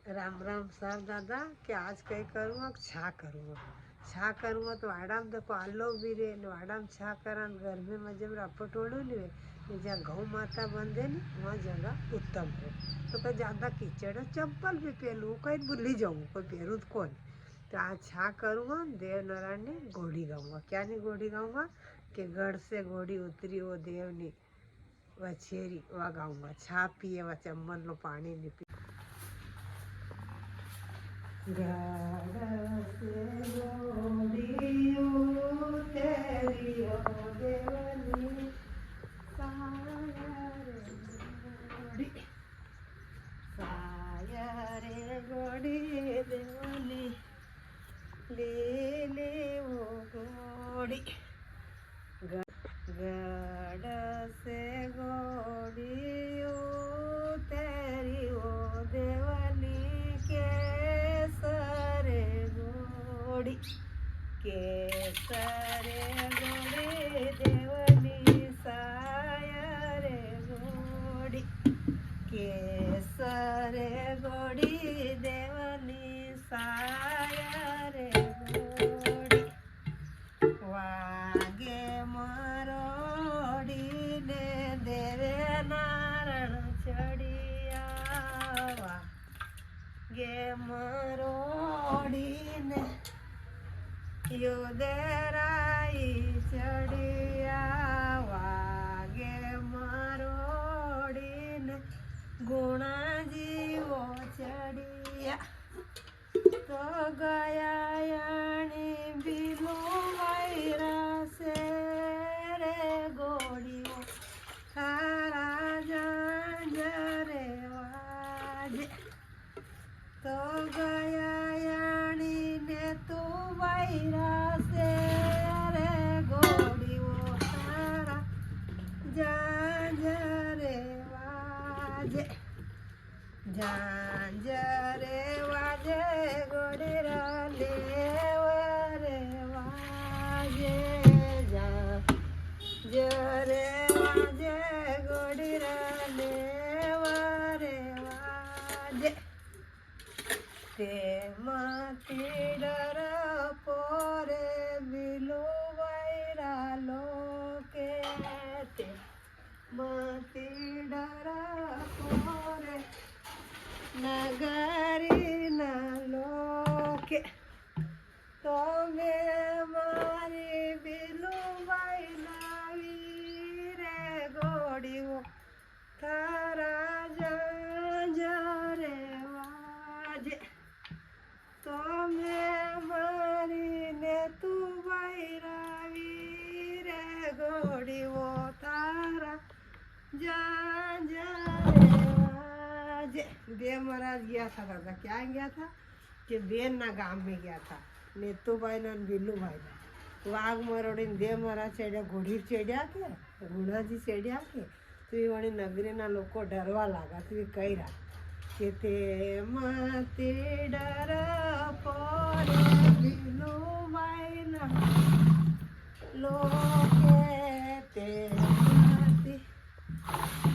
Ram Ram sir दादा कि आज कई करूँ छा करूँ तो वाड़ाम देखो आलो भी रे वाड़ाम छा करा गर्मी में जब रपटोड़ो नहीं जहाँ गौ माता बंधे नी वहाँ जगह उत्तम है। तो कहीं ज़्यादा कीचड़ है चप्पल भी पहलू कहीं भूली जाऊँ कोई पहलू तो कौन। तो आज छा करूँगा देव नारायण ने घोड़ी गाऊँगा। क्या नहीं घोड़ी गाऊँगा कि गढ़ से घोड़ी उतरी वो देव नी वह छेरी वह गाऊँगा। छा पिए वह चम्बल लो पानी नहीं पी गढ़ से घोड़ी उतरी वो देवनी साया रे घोड़ी देवनी ले ले वो घोड़ी गढ़ से घोड़ी उतरी वो देवनी केसरे घोड़ी देवनी साया रे घोड़ी केसरे घोड़ी देवनी साया रे घोड़ी वागे मरोड़ी ने देवे नारण चढ़िया वागे मरोड़ी ने यो देराई चढ़िया वागे मरोड़ी ने गुणा जीवो चढ़िया तो गया यानी बिलो वैरा से रे घोड़ी थारा जरे वाजे तो गया यानी ने तू वैरा से रे घोड़ी वो थारा जरे वाजे झांझरे वाजे घोड़ेरा ले वाजे झांझरे वाजे घोड़ेरा ले वाजे ते माती डर पोरे बिलो वैरा लोके ते माती डर पोरे नगरी न लोके तो मैं मारी बिलू बैलावी रे घोड़ी वो थारा जरे वाजे तो मैं मारी ने तू बैरावी रे घोड़ी वो थारा देव महाराज गया था दादा क्या गया था कि बेन ना गांव में गया था नेतू भाई ना बिल्लू भाई ना वाघ मरोड़ी देव महाराज चढ़िया घोड़ी चढ़िया के गुणा जी चढ़िया के तो ये वही नगरी ना लोग डरवा लगा तो ये कही रहा कि ते मते डर पड़े बिल्लू भाई ना लोग ते मते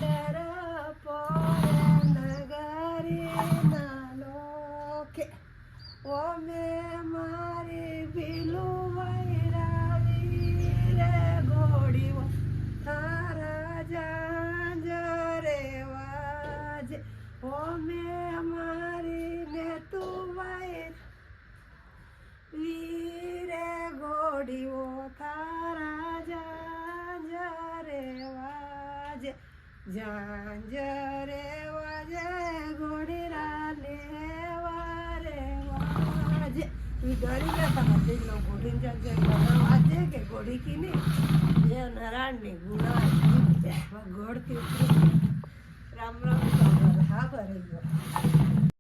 डर पड़े ओ मैं मारी बिलू वैरावी रे घोड़ी वो थारा जरे वाजे ओ मैं मारी ने तू वैर वीरे घोड़ी वो थारा जरे वाजे झांझरे वाजे घोड़ी राले डरी जाता घोड़ी वाजे के घोड़ी की नहीं ये नारायण ने गुणा घोड़ के राम राम हाँ भरेगा।